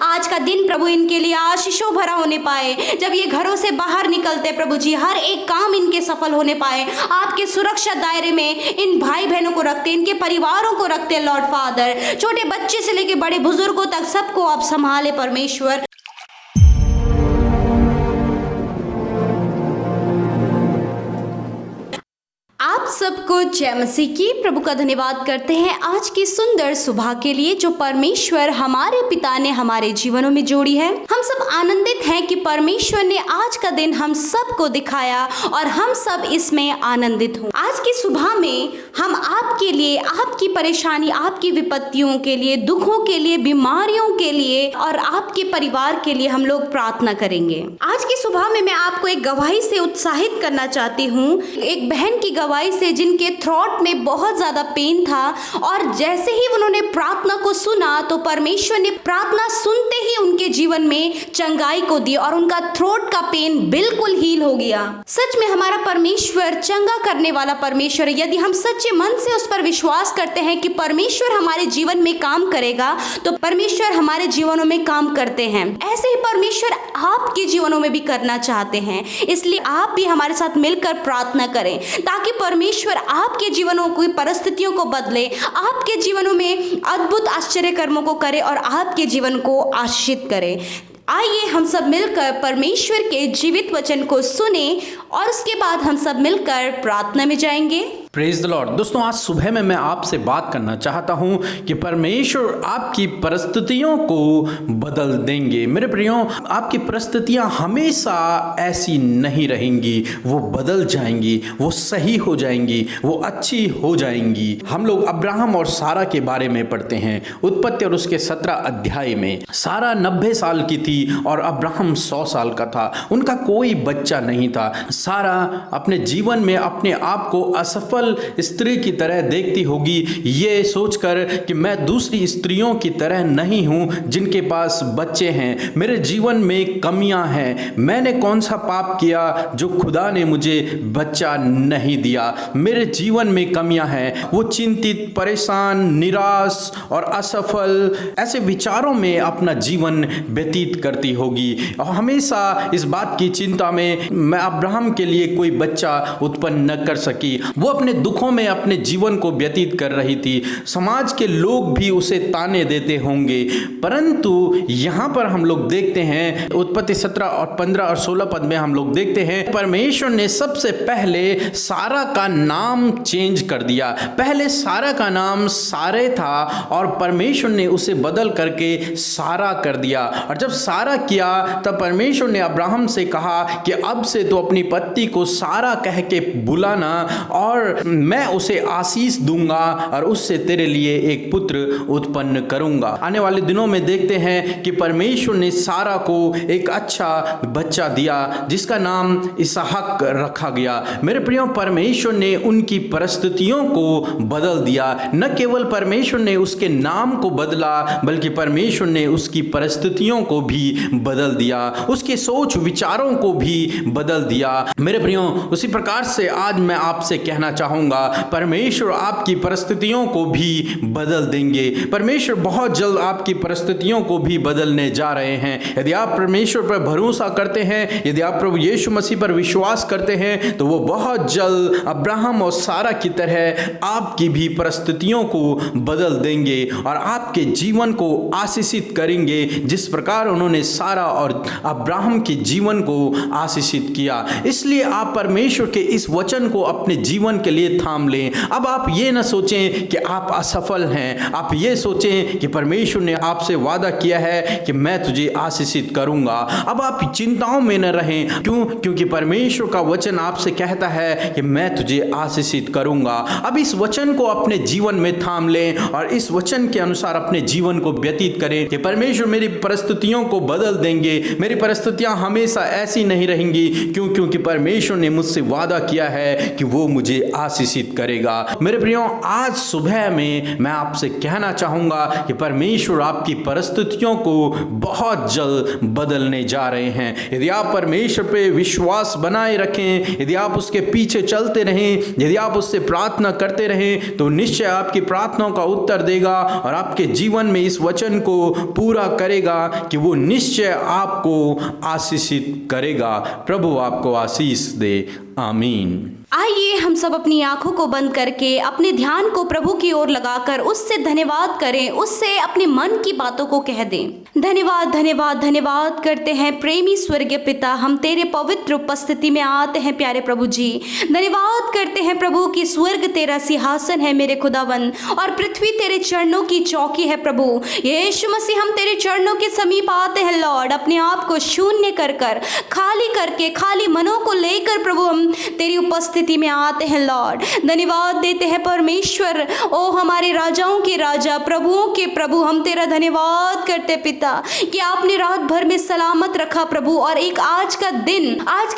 आज का दिन प्रभु इनके लिए आशीषों भरा होने पाए। जब ये घरों से बाहर निकलते प्रभु जी, हर एक काम इनके सफल होने पाए। आपके सुरक्षा दायरे में इन भाई बहनों को रखते, इनके परिवारों को रखते लॉर्ड फादर। छोटे बच्चे से लेकर बड़े बुजुर्गों तक सबको आप संभाले परमेश्वर। आप सबको जय मसीह की। प्रभु का धन्यवाद करते हैं आज की सुंदर सुबह के लिए जो परमेश्वर हमारे पिता ने हमारे जीवनों में जोड़ी है। हम सब आनंदित हैं कि परमेश्वर ने आज का दिन हम सबको दिखाया और हम सब इसमें आनंदित हों। आज की सुबह में हम आपके लिए, आपकी परेशानी, आपकी विपत्तियों के लिए, दुखों के लिए, बीमारियों के लिए और आपके परिवार के लिए हम लोग प्रार्थना करेंगे। आज की सुबह में मैं आपको एक गवाही से उत्साहित करना चाहती हूँ। एक बहन की गवाही से जिनके थ्रोट में बहुत ज्यादा पेन था और जैसे ही उन्होंने प्रार्थना को सुना तो परमेश्वर ने प्रार्थना सुनते ही उनके जीवन में चंगाई को दी और उनका थ्रोट का पेन बिल्कुल हील हो गया। सच में हमारा परमेश्वर चंगा करने वाला परमेश्वर है। यदि हम सच्चे मन से उस पर विश्वास करते हैं कि परमेश्वर हमारे जीवन में काम करेगा तो परमेश्वर हमारे जीवनों में काम करते हैं। ऐसे ही परमेश्वर आपके जीवनों में भी करना चाहते हैं। इसलिए आप भी हमारे साथ मिलकर प्रार्थना करें ताकि परमेश्वर आपके जीवनों की परिस्थितियों को बदले, आपके जीवनों में अद्भुत आश्चर्य कर्मों को करे और आपके जीवन को आशीषित करे। आइए हम सब मिलकर परमेश्वर के जीवित वचन को सुने और उसके बाद हम सब मिलकर प्रार्थना में जाएंगे। Praise the Lord. दोस्तों, आज सुबह में मैं आपसे बात करना चाहता हूं कि परमेश्वर आपकी परिस्थितियों को बदल देंगे। मेरे प्रियो, आपकी परिस्थितियां हमेशा ऐसी नहीं रहेंगी, वो बदल जाएंगी, वो सही हो जाएंगी, वो अच्छी हो जाएंगी। हम लोग अब्राहम और सारा के बारे में पढ़ते हैं उत्पत्ति और उसके 17 अध्याय में। सारा 90 साल की थी और अब्राहम 100 साल का था। उनका कोई बच्चा नहीं था। सारा अपने जीवन में अपने आप को असफल स्त्री की तरह देखती होगी, ये सोचकर कि मैं दूसरी स्त्रियों की तरह नहीं हूं जिनके पास बच्चे हैं। मेरे जीवन में कमियां हैं। मैंने कौन सा पाप किया जो खुदा ने मुझे बच्चा नहीं दिया। मेरे जीवन में कमियां हैं। वो चिंतित, परेशान, निराश और असफल ऐसे विचारों में अपना जीवन व्यतीत करती होगी और हमेशा इस बात की चिंता में मैं अब्राहम के लिए कोई बच्चा उत्पन्न न कर सकी। वो अपने दुखों में अपने जीवन को व्यतीत कर रही थी। समाज के लोग भी उसे ताने देते होंगे, परंतु यहां पर हम लोग देखते हैं उत्पत्ति 17 और 15 और 16 पद में हम लोग देखते हैं परमेश्वर ने सबसे पहले सारा का नाम चेंज कर दिया। पहले सारा का नाम सारे था और परमेश्वर ने उसे बदल करके सारा कर दिया। और जब सारा किया तब परमेश्वर ने अब्राहम से कहा कि अब से तो अपनी पत्नी को सारा कह के बुलाना और मैं उसे आशीष दूंगा और उससे तेरे लिए एक पुत्र उत्पन्न करूंगा। आने वाले दिनों में देखते हैं कि परमेश्वर ने सारा को एक अच्छा बच्चा दिया जिसका नाम इसहाक रखा गया। मेरे प्रियो, परमेश्वर ने उनकी परिस्थितियों को बदल दिया। न केवल परमेश्वर ने उसके नाम को बदला बल्कि परमेश्वर ने उसकी परिस्थितियों को भी बदल दिया, उसके सोच विचारों को भी बदल दिया। मेरे प्रियो, उसी प्रकार से आज मैं आपसे कहना चाहूंगा परमेश्वर आपकी परिस्थितियों को भी बदल देंगे। परमेश्वर बहुत जल्द आपकी परिस्थितियों को भी बदलने जा रहे हैं। यदि आप परमेश्वर पर भरोसा करते हैं, यदि आप प्रभु यीशु मसीह पर विश्वास करते हैं तो वो बहुत जल्द अब्राहम और सारा की तरह आपकी भी परिस्थितियों को बदल देंगे और आपके जीवन को आशीषित करेंगे जिस प्रकार उन्होंने सारा और अब्राहम के जीवन को आशीषित किया। इसलिए आप परमेश्वर के इस वचन को अपने जीवन के लिए थाम लें। अब आप ये ना सोचें कि आप असफल हैं, आप ये सोचें कि परमेश्वर ने आपसे वादा किया है कि मैं तुझे आशीषित करूंगा। अब आप चिंताओं में न रहें। क्यों? क्योंकि परमेश्वर का वचन आपसे कहता है कि मैं तुझे आशीषित करूंगा। अब इस वचन को अपने जीवन में थाम लें और इस वचन के अनुसार अपने जीवन को व्यतीत करें कि परमेश्वर मेरी परिस्थितियों को बदल देंगे। मेरी परिस्थितियां हमेशा ऐसी नहीं रहेंगी। क्यों? क्योंकि परमेश्वर ने मुझसे वादा किया है कि वो मुझे आशीषित करेगा। मेरे प्रियो, आज सुबह में मैं आपसे कहना चाहूँगा कि परमेश्वर आपकी परिस्थितियों को बहुत जल्द बदलने जा रहे हैं। यदि आप परमेश्वर पे विश्वास बनाए रखें, यदि आप उसके पीछे चलते रहें, यदि आप उससे प्रार्थना करते रहें, तो निश्चय आपकी प्रार्थनाओं का उत्तर देगा और आपके जीवन में इस वचन को पूरा करेगा कि वो निश्चय आपको आशीषित करेगा। प्रभु आपको आशीष दे। आमीन। आइए हम सब अपनी आंखों को बंद करके अपने ध्यान को प्रभु की ओर लगाकर उससे धन्यवाद करें, उससे अपने मन की बातों को कह दें। धन्यवाद धन्यवाद धन्यवाद करते हैं प्रेमी स्वर्गीय पिता, हम तेरे पवित्र उपस्थिति में आते हैं प्यारे प्रभु जी। धन्यवाद करते हैं प्रभु कि स्वर्ग तेरा सिंहासन है मेरे खुदावन और पृथ्वी तेरे चरणों की चौकी है प्रभु। यीशु मसीह, हम तेरे चरणों के समीप आते हैं लॉर्ड, अपने आप को शून्य कर खाली करके, खाली मनों को लेकर प्रभु हम तेरी उपस्थिति में आते हैं लॉर्ड। धन्यवाद देते हैं परमेश्वर, ओ हमारे राजाओं के राजा, प्रभुओं के प्रभु, हम तेरा धन्यवाद करते पिता कि आपने रात भर में सलामत रखा प्रभु और एक आज का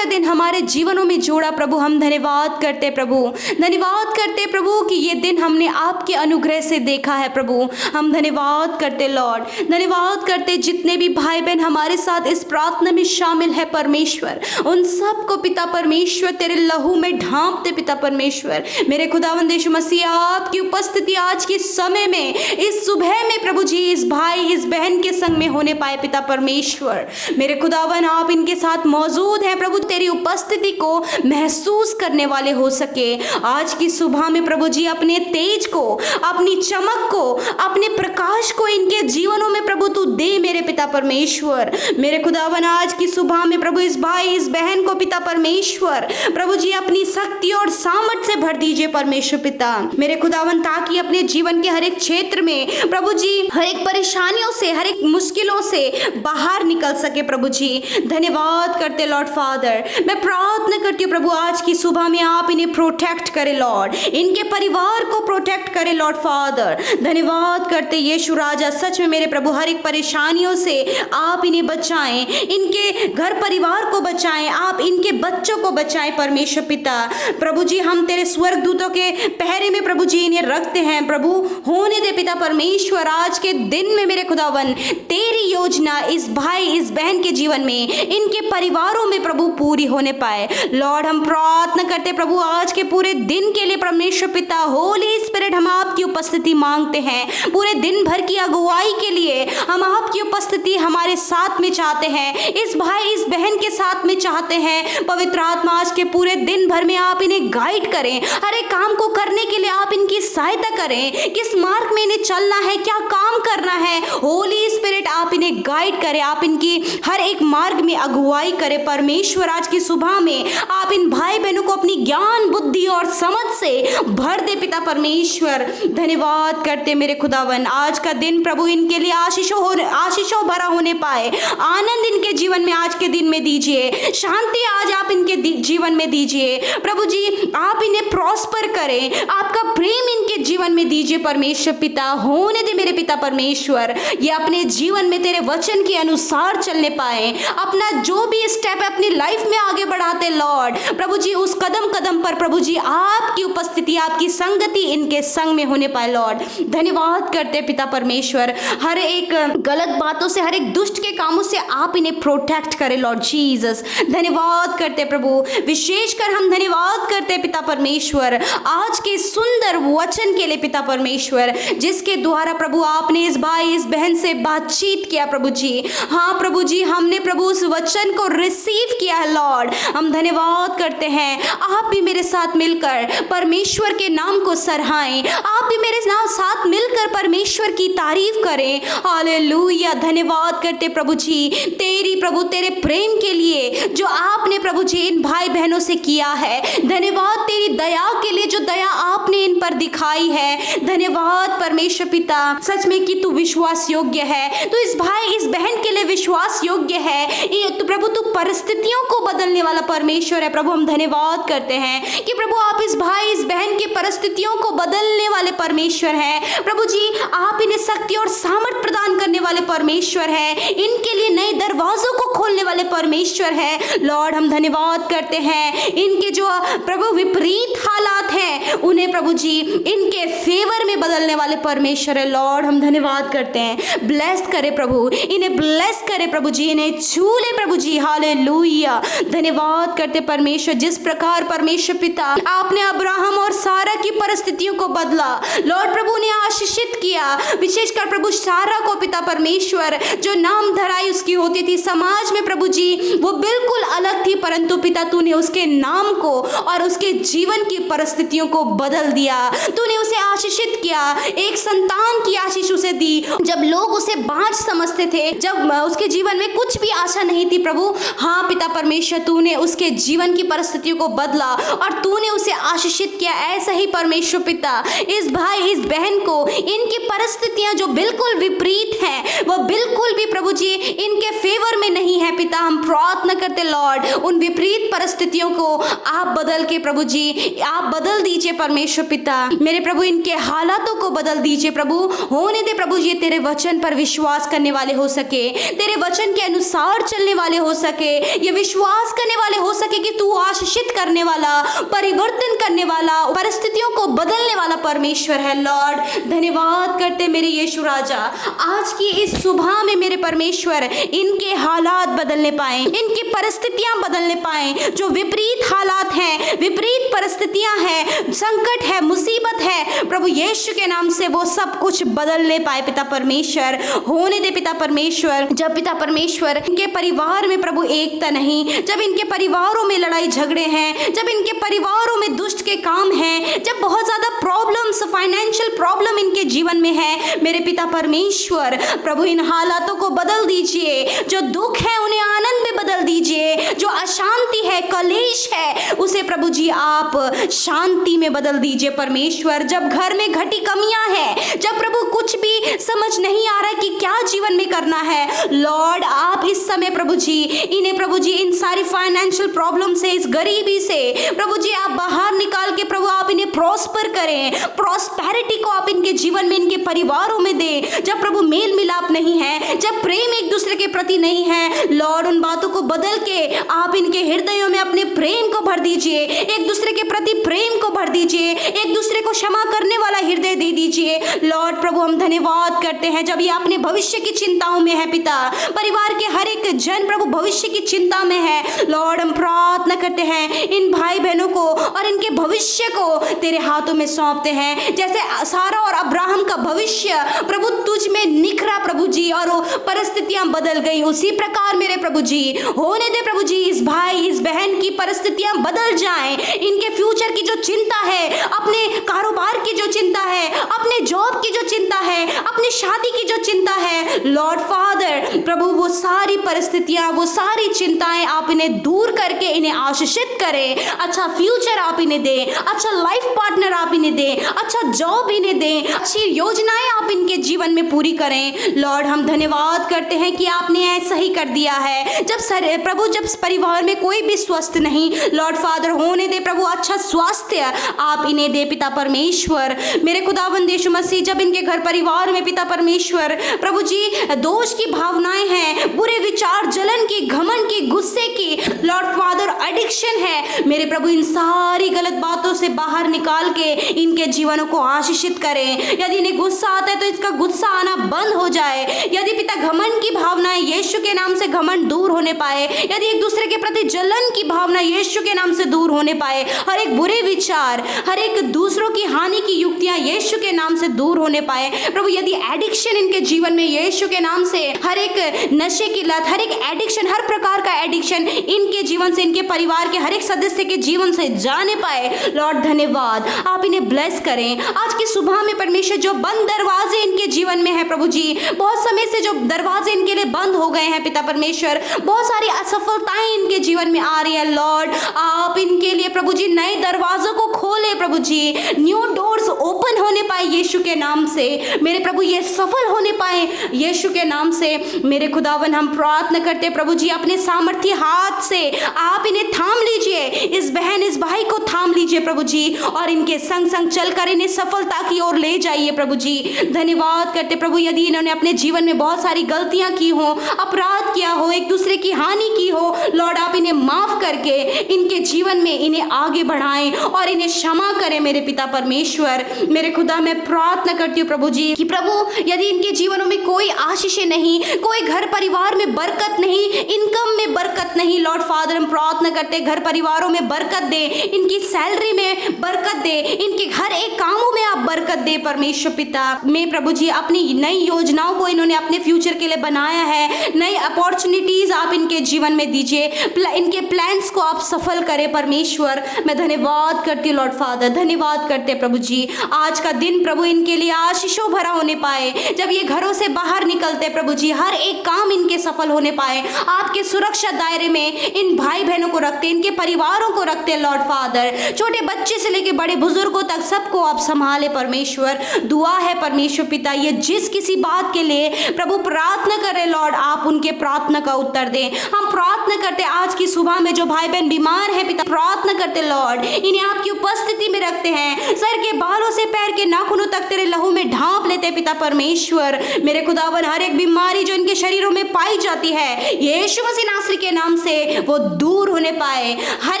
दिन हमारे जीवनों में जोड़ा प्रभु। हम धन्यवाद करते प्रभु, धन्यवाद करते प्रभु कि ये दिन हमने आपके अनुग्रह से देखा है प्रभु। हम धन्यवाद करते लॉर्ड, धन्यवाद करते जितने भी भाई बहन हमारे साथ इस प्रार्थना में शामिल है परमेश्वर, उन सबको पिता परमेश्वर तेरे लहू में ढांपते पिता परमेश्वर। मेरे खुदावंद यीशु मसीह, आपकी उपस्थिति आज के समय में, इस सुबह में प्रभु जी, इस भाई इस बहन के संग में होने पाए पिता परमेश्वर। मेरे खुदावन, आप इनके साथ मौजूद हैं प्रभु, तेरी उपस्थिति को महसूस करने वाले हो सके। आज की सुबह में प्रभु जी अपने तेज को, अपनी चमक को, अपने प्रकाश को इनके जीवनों में प्रभु तू दे मेरे पिता परमेश्वर। मेरे खुदावन, आज की सुबह में प्रभु इस भाई इस बहन को पिता परमेश्वर प्रभु जी अपनी शक्ति और सामर्थ से भर दीजिए परमेश्वर पिता। मेरे खुदावन, ताकि अपने जीवन के हर एक क्षेत्र में प्रभु जी हर एक परेशानियों से, हर एक मुश्किलों से बाहर निकल सके प्रभु जी। धन्यवाद करते लॉर्ड फादर, मैं प्रार्थना करती हूँ प्रभु आज की सुबह में आप इन्हें प्रोटेक्ट करें लॉर्ड, इनके परिवार को प्रोटेक्ट करें लॉर्ड फादर। धन्यवाद करते यीशु राजा, सच में मेरे प्रभु हर एक परेशानियों से आप इन्हें बचाएं, इनके घर परिवार को बचाएं, आप इनके बच्चों को बचाएं परमेश्वर पिता। प्रभु जी हम तेरे स्वर्ग दूतों के पहरे में प्रभु जी इन्हें रखते हैं प्रभु। होने दे पिता परमेश्वर आज के दिन में मेरे खुदावन तेरी योजना इस भाई इस बहन के जीवन में, इनके परिवारों में प्रभु पूरी होने पाए लॉर्ड। हम प्रार्थना करते प्रभु आज के पूरे दिन के लिए परमेश्वर पिता। होली स्पिरिट, हम आपकी उपस्थिति मांगते हैं पूरे दिन भर की अगुवाई के लिए। हम आपकी उपस्थिति हमारे साथ में चाहते हैं, इस भाई इस बहन के साथ में चाहते हैं। पवित्र आत्मा आज के पूरे दिन भर में आप इन्हें गाइड करें, हर एक काम को करने के लिए आप इनकी सहायता करें, किस मार्ग में इन्हें चलना है, क्या काम करना है। होली स्पिरिट आप इन्हें गाइड करें, आप इनकी हर एक मार्ग में अगुवाई करें परमेश्वर। आज की सुबह में आप इन भाई बहनों को अपनी ज्ञान बुद्धि और समझ से भर दे पिता परमेश्वर। धन्यवाद करते मेरे खुदावन, आज का दिन प्रभु इनके लिए आशीषों भरा होने पाए। आनंद इनके जीवन में आज के दिन में दीजिए, शांति आज आप इनके जीवन में दीजिए प्रभु जी। आप इन्हें प्रॉस्पर करें, आपका प्रेम इनके जीवन में दीजिए परमेश्वर पिता। होने दे मेरे पिता परमेश्वर, ये अपने जीवन में तेरे वचन के अनुसार चलने पाए, अपना जो भी स्टेप है अपनी लाइफ में आगे बढ़ाते लॉर्ड प्रभु जी। उस कदम कदम पर प्रभु जी आपकी उपस्थिति, आपकी संगति इनके संग में होने पाए लॉर्ड। धन्यवाद करते पिता परमेश्वर, हर एक गलत बातों से, हर एक दुष्ट के कामों से आप इन्हें प्रोटेक्ट करें लॉर्ड जीसस। धन्यवाद करते प्रभु, विशेषकर हम धन्यवाद करते पिता परमेश्वर आज के सुंदर वचन के लिए पिता परमेश्वर, जिसके द्वारा प्रभु आपने इस भाई इस बहन से बातचीत किया प्रभु जी। हाँ प्रभु जी, हमने प्रभु उस वचन को रिसीव किया है लॉर्ड। हम धन्यवाद करते हैं, आप भी मेरे साथ मिलकर परमेश्वर के नाम को सराहें, आप भी मेरे साथ मिलकर परमेश्वर की तारीफ करें। हालेलुया। धन्यवाद करते प्रभु जी तेरे प्रेम के लिए जो आपने प्रभु जी इन भाई बहनों से किया है। धन्यवाद तेरी दया के लिए जो दया आपने इन पर दिखाई है। धन्यवाद परमेश्वर पिता, सच में कि तू विश्वास योग्य है, तू इस भाई इस बहन के लिए विश्वास योग्य है। ये तो प्रभु तू परिस्थितियों को बदलने वाला परमेश्वर है प्रभु। हम धन्यवाद करते हैं कि प्रभु आप इस भाई इस बहन की परिस्थितियों को बदलने वाले परमेश्वर हैं प्रभु जी। आप इन्हें शक्ति और सामर्थ प्रदान करने वाले परमेश्वर परमेश्वर है, इनके लिए नए दरवाजों को खोलने वाले परमेश्वर है। लॉर्ड हम धन्यवाद करते हैं, इनके जो प्रभु विपरीत हालात हैं उन्हें प्रभु जी इनके फेवर में बदलने वाले परमेश्वर है। लॉर्ड हम धन्यवाद करते हैं, ब्लेस करे प्रभु, इन्हें ब्लेस करे प्रभु जी, इन्हें छू ले प्रभु जी। हालेलुया, धन्यवाद करते परमेश्वर, जिस प्रकार परमेश्वर पिता आपने अब्राहम और सारा की परिस्थितियों को बदला, लॉर्ड प्रभु ने आशीषित किया, विशेषकर प्रभु सारा को पिता परमेश्वर, जो नाम धराई उसकी होती थी समाज में प्रभु जी, वो बिल्कुल अलग थी, परंतु पिता तूने उसके नाम को और उसके जीवन की परिस्थितियों को बदल दिया। तूने उसे आशीषित किया, एक संतान की आशीष उसे दी। जब लोग उसे बांझ समझते थे, जब उसके जीवन में कुछ भी आशा नहीं थी प्रभु, हाँ पिता परमेश्वर तूने उसके जीवन की परिस्थितियों को बदला और तूने उसे आशीषित किया। ऐसा ही परमेश्वर पिता इस भाई इस बहन को, इनकी परिस्थितियां जो बिल्कुल विपरीत हैं, वो बिल्कुल भी प्रभु जी इनके फेवर में नहीं है पिता, हम प्रार्थना करते लॉर्ड उन विपरीत परिस्थितियों को आप बदल के प्रभु जी आप बदल दीजिए परमेश्वर पिता। मेरे प्रभु इनके हालातों को बदल दीजिए प्रभु, होने दे प्रभु जी तेरे वचन पर विश्वास करने वाले हो सके, तेरे वचन के अनुसार चलने वाले हो सके, ये विश्वास करने वाले हो सके कि तू आशीषित करने वाला, परिवर्तन करने वाला, परिस्थितियों को बदलने वाला परमेश्वर है। लॉर्ड धन्यवाद करते मेरे यीशु राजा, आज की इस सुबह में मेरे परमेश्वर इनके हालात बदलने पाए, इनकी परिस्थितियां बदलने पाए, जो विपरीत हालात हैं, विपरीत परिस्थितियां हैं, संकट है, मुसीबत है, प्रभु यीशु के नाम से वो सब कुछ बदलने पाए पिता परमेश्वर। होने दे पिता परमेश्वर, जब पिता परमेश्वर इनके परिवार में प्रभु एकता नहीं, जब इनके परिवारों में लड़ाई झगड़े हैं, जब इनके परिवारों में दुष्ट के काम हैं, जब बहुत ज्यादा प्रॉब्लम्स, फाइनेंशियल प्रॉब्लम इनके जीवन में है, मेरे पिता परमेश्वर प्रभु इन हालातों को बदल दीजिए, जो दुख है उन्हें आनंद में बदल दीजिए, जो अशांति है, कलेश है, उसे प्रभु जी आप शांति में बदल दीजिए परमेश्वर। जब घर में घटी कमियां हैं, जब प्रभु कुछ भी समझ नहीं आ रहा है कि क्या जीवन में करना है, लॉर्ड आप इस समय प्रभु जी इन्हें प्रभु जी इन सारी फाइनेंशियल प्रॉब्लम से, इस गरीबी से प्रभु जी आप बाहर निकाल के प्रभु आप इन्हें प्रॉस्पर करें, प्रॉस्पेरिटी को आप इनके जीवन में, इनके परिवारों में दें। जब प्रभु मेल मिलाप नहीं है, जब प्रेम एक दूसरे के प्रति नहीं है, लॉर्ड उन बातों को बदल के आप इनके हृदयों में अपने प्रेम को भर दीजिए, एक दूसरे के प्रति प्रेम को भर दीजिए, एक दूसरे को क्षमा करने वाला हृदय दे दीजिए। लॉर्ड प्रभु हम धन्यवाद करते हैं, जब ये अपने भविष्य की चिंताओं में है पिता, परिवार के हर एक जन प्रभु भविष्य की चिंता में है, लॉर्ड हम प्रार्थना करते हैं इन भाई बहनों को और इनके भविष्य को तेरे हाथों में सौंपते हैं। जैसे सारा और अब्राहम का भविष्य प्रभु तुझ में निखरा प्रभु जी और वो परिस्थितियां बदल गई, उसी प्रकार मेरे प्रभु जी होने दे प्रभु जी इस भाई इस बहन की परिस्थितियां बदल जाएं, इनके फ्यूचर की जो चिंता है, अपने कारोबार की जो चिंता है, अपने जॉब की जो चिंता है, अपनी शादी की जो चिंता है, लॉर्ड फादर प्रभु वो सारी परिस्थितियां, वो सारी चिंताएं आप इन्हें दूर करके इन्हें आशीषित करें, अच्छा फ्यूचर आप इन्हें दें, अच्छा लाइफ पार्टनर आप इन्हें दें, अच्छा जॉब इन्हें दें, अच्छी योजनाएं आप इनके जीवन में पूरी करें। लॉर्ड हम धन्यवाद करते हैं कि आपने ऐसा ही कर दिया है। जब प्रभु जब परिवार में कोई भी स्वस्थ नहीं, लॉर्ड फादर होने दे प्रभु अच्छा स्वास्थ्य आप इन्हें दे पिता परमेश्वर। मेरे खुदावंद यीशु मसीह जब इनके घर परिवार में पिता परमेश्वर प्रभु जी दोष की भावनाएं हैं, बुरे विचार, जलन की, घमंड की, गुस्से की, लॉर्ड फादर एडिक्शन है, मेरे प्रभु इन सारी गलत बातों से बाहर निकाल के इनके जीवनों को आशीषित करें। यदि इन्हें गुस्सा आता है तो इसका गुस्सा आना बंद हो जाए, यदि पिता घमंड की भावनाएं यीशु के नाम से घमंड दूर होने पाए, यदि एक दूसरे के प्रति जलन की भावना यीशु के नाम से दूर होने पाए, हर एक बुरे विचार, हर एक दूसरों की हानि की युक्तियां यीशु के नाम से दूर होने पाए प्रभु। यदि एडिक्शन इनके जीवन में यीशु के नाम से, हर एक नशे की लत, हर एक एडिक्शन, हर प्रकार का एडिक्शन इनके जीवन से, इनके परिवार के हर एक सदस्य के जीवन से जाने पाए, लॉर्ड धन्यवाद आप इन्हें ब्लेस करें। आज की सुबह में परमेश्वर जो बंद दरवाजे इनके जीवन में है प्रभु जी, बहुत समय से जो दरवाजे इनके लिए बंद हो गए हैं पिता परमेश्वर, बहुत सारी असफलताएं इनके जीवन में आ रही है लॉर्ड, आप इनके लिए प्रभु जी नए दरवाजों को खोले प्रभु जी, न्यू डोर्स ओपन होने पाए यीशु के नाम से मेरे प्रभु, ये सफल होने पाए यीशु के नाम से मेरे खुदावन। हम प्रार्थना करते प्रभु जी, अपने सामर्थ्य हाथ से आप इन्हें थाम लीजिए, इस बहन इस भाई को थाम लीजिए प्रभु जी, और इनके संग संग चलकर इन्हें सफलता की ओर ले जाइए प्रभु जी। धन्यवाद करते प्रभु, यदि इन्होंने अपने जीवन में बहुत सारी गलतियां की हो, अपराध किया हो, एक दूसरे की हानि की हो लॉर्ड, आप इन्हें माफ करके इनके जीवन में इन्हें आगे बढ़ाएं और इन्हें क्षमा करें मेरे पिता परमेश्वर। मेरे खुदा मैं प्रार्थना करती हूँ प्रभु जी कि प्रभु यदि इनके जीवनों में कोई आशीष नहीं, कोई घर परिवार में बरकत नहीं, इनकम में बरकत नहीं लॉर्ड फादर, हम प्रार्थना करते घर परिवारों में बरकत दे, इनकी सैलरी में बरकत दे, इनके हर एक कामों में आप बरकत दे परमेश्वर पिता। मैं प्रभु जी अपनी नई योजनाओं को इन्होंने अपने फ्यूचर के लिए बनाया है, नई अपॉर्चुनिटीज आप इनके जीवन में दीजिए, इनके प्लान्स को आप सफल करें परमेश्वर। मैं धन्यवाद करती हूँ लॉर्ड फादर, धन्यवाद करते प्रभु जी। आज का दिन प्रभु इनके लिए आशीषों भरा होने पाए, जब ये घरों से बाहर निकलते प्रभु जी हर एक काम इनके सफल होने पाए, आपके सुरक्षा दायरे में इन भाई बहनों को रखते, इनके परिवारों को रखते लॉर्ड फादर, छोटे बच्चे से लेके बड़े बुजुर्गों तक सबको आप संभाले परमेश्वर। दुआ है परमेश्वर पिता, ये जिस किसी बात के लिए प्रभु प्रार्थना करे लॉर्ड, आप उनके प्रार्थना का उत्तर दें। हम प्रार्थना करते आज की सुबह में जो भाई बहन बीमार है पिता, प्रार्थना करते लॉर्ड, इन्हें आपकी उपस्थिति में रखते हैं, सर के बालों से पैर के नाखूनों तक तेरे लहू में ढांप लेते पिता परमेश्वर। मेरे खुदावन हर एक बीमारी जो इनके शरीरों में पाई जाती है यीशु मसीह नासरी के नाम से वो दूर होने पाए, हर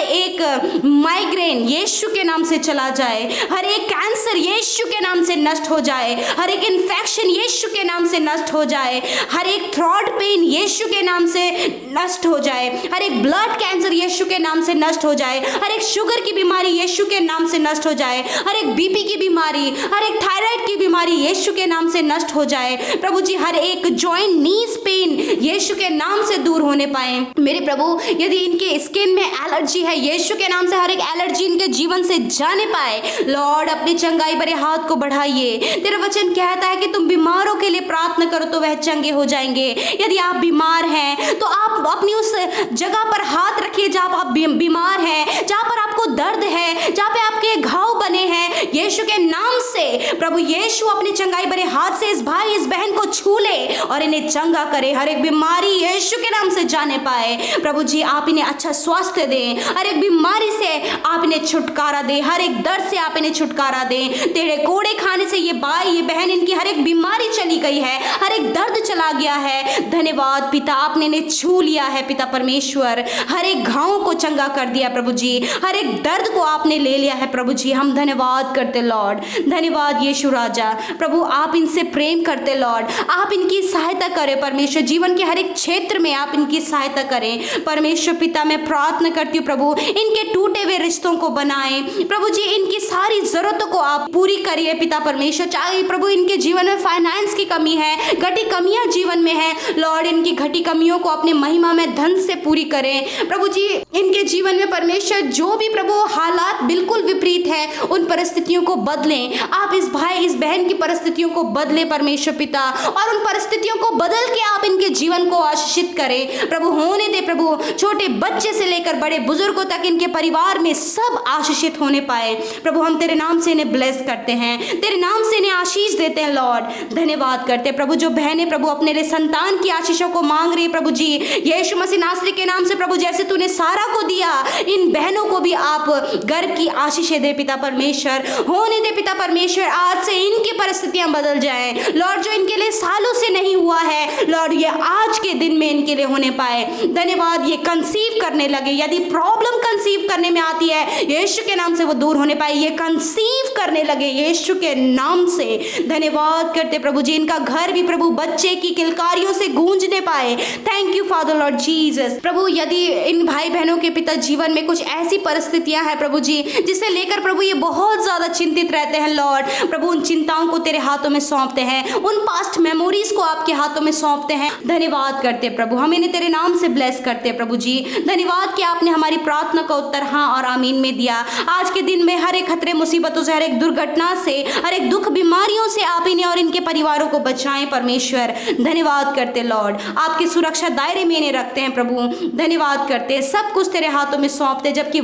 एक माइग्रेन यीशु के नाम से चला जाए, हर एक कैंसर यीशु के नाम से नष्ट हो जाए, हर एक इन्फेक्शन यीशु के नाम से नष्ट हो जाए, हर एक थ्रोट पेन यीशु के नाम से नष्ट हो जाए, हर एक ब्लड कैंसर यीशु के नाम से नष्ट हो जाए, हर एक शुगर की बीमारी यीशु के नाम से नष्ट हो जाए, हर एक बीपी की बीमारी, हर एक थायराइड की बीमारी यीशु के नाम से नष्ट हो जाए प्रभु जी, हर एक जॉइंट नीज पेन यीशु के नाम से दूर होने पाए मेरे प्रभु। यदि इनके स्किन में एलर्जी है यीशु के नाम से हर एक एलर्जी इनके जीवन से जाने पाए लॉर्ड, अपनी चंगाई भरे हाथ को बढ़ाइए। तेरा वचन कहता है कि तुम बीमारों के लिए प्रार्थना करो तो वह चंगे हो जाएंगे। यदि आप बीमार हैं तो आप अपनी उस जगह पर हाथ रखिए जहां आप बीमार हैं, जहां पर आपको दर्द है, जहां पे आपके घाव बने हैं, यीशु के नाम से प्रभु यीशु अपनी चंगाई भरे हाथ से इस भाई इस बहन को छू ले और इन्हें चंगा करे, हर एक बीमारी यीशु के नाम से जाने पाए प्रभु जी। आप इन्हें अच्छा स्वास्थ्य दें, हर एक बीमारी से आप इन्हें छुटकारा दें, हर एक दर्द से आप इन्हें छुटकारा दें। तेरे कोड़े खाने से ये भाई ये बहन इनकी हर एक बीमारी चली गई है, हर एक दर्द चला गया है। धन्यवाद पिता, आपने इन्हें छू लिया है पिता परमेश्वर, हर एक घाव को चंगा कर दिया प्रभु जी, हर एक दर्द को आपने ले लिया है प्रभु जी। हम धन्यवाद करते लॉर्ड, धन्यवाद यीशु राजा। प्रभु आप इनसे प्रेम करते लॉर्ड, आप इनकी सहायता करें परमेश्वर, जीवन के हर एक क्षेत्र में आप इनकी सहायता करें परमेश्वर पिता। मैं प्रार्थना करती हूँ प्रभु इनके टूटे हुए रिश्तों को बनाएं प्रभु जी, इनकी सारी जरूरतों को आप पूरी करिए पिता परमेश्वर। चाहे प्रभु इनके जीवन में फाइनेंस की कमी है, घटी कमियां जीवन में है लॉर्ड, इनकी घटी कमियों को अपने महिमा में धन से पूरी करें प्रभु जी। इनके जीवन में परमेश्वर जो भी प्रभु हालात बिल्कुल विपरीत है उन परिस्थितियों को बदलें, आप इस भाई इस बहन की परिस्थितियों को बदले परमेश्वर पिता, और उन परिस्थितियों को बदल के आप इनके जीवन को आशीषित करें प्रभु। होने दे प्रभु, छोटे बच्चे से लेकर बड़े बुजुर्गों तक इनके परिवार में सब आशीषित होने पाए प्रभु। हम तेरे नाम से इन्हें ब्लेस करते हैं, तेरे नाम से इन्हें आशीष देते हैं लॉर्ड। धन्यवाद करते हैं प्रभु, जो बहनें प्रभु अपने लिए संतान की आशीषों को मांग रही है प्रभु जी, यीशु मसीह नासरी के नाम से प्रभु, जैसे तूने सारा को दिया इन बहनों को भी आप घर की आशीषें दे पिता परमेश्वर। होने दे पिता परमेश्वर, आज से इनकी परिस्थितियां बदल जाएं लॉर्ड, जो इनके लिए सालों से नहीं हुआ है लॉर्ड, ये आज के दिन में इनके लिए होने पाए। धन्यवाद, ये कंसीव करने लगे, यदि प्रॉब्लम कंसीव करने में आती है यीशु के नाम से वो दूर होने पाए, ये कंसीव करने लगे यीशु के नाम से। धन्यवाद करते प्रभु जी, इनका घर भी प्रभु बच्चे की किलकारियों से गूंजने पाए। Thank you father Lord Jesus. प्रभु यदि इन भाई बहनों के पिता जीवन में कुछ ऐसी परिस्थितियां हैं प्रभु जी जिसे लेकर प्रभु ये बहुत ज्यादा चिंतित रहते हैं लॉर्ड प्रभु, उन चिंताओं को तेरे हाथों में सौंपते हैं, उन पास्ट मेमोरीज को आपके हाथों में सौंपते हैं। धन्यवाद करते प्रभु, हम इन्हें तेरे नाम से ब्लेस करते हैं प्रभु जी। धन्यवाद कि आपने हमारी प्रार्थना का उत्तर हाँ और आमीन में दिया। आज के दिन में हर एक खतरे मुसीबतों से, हर एक दुर्घटना से, हर एक दुख बीमारियों से आप इन्हें और इनके परिवारों को बचाएं परमेश्वर। धन्यवाद करते लॉर्ड, आपकी सुरक्षा दायरे में इन्हें रखते हैं प्रभु। धन्यवाद करते, सब कुछ तेरे हाथों में सौंपते। जबकि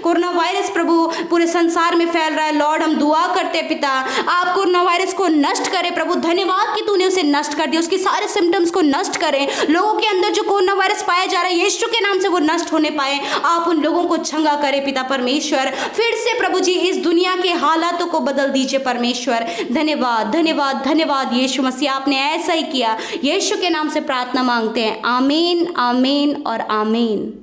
कोरोना वायरस प्रभु पूरे संसार में फैल रहा है लॉर्ड, हम दुआ करते पिता आप कोरोना वायरस को नष्ट करें प्रभु। धन्यवाद कि तूने उसे नष्ट कर दिया, उसके सारे सिम्टम्स को नष्ट करें। लोगों के अंदर जो कोरोना वायरस पाया जा रहा है यीशु के नाम से वो नष्ट होने पाए। आप उन लोगों को चंगा करें पिता परमेश्वर। फिर से प्रभु जी इस दुनिया के हालातों को बदल दीजिए परमेश्वर। धन्यवाद धन्यवाद धन्यवाद यीशु मसीह, आपने ऐसा ही किया। यीशु के नाम से प्रार्थना मांगते हैं, आमीन आमीन और आमीन।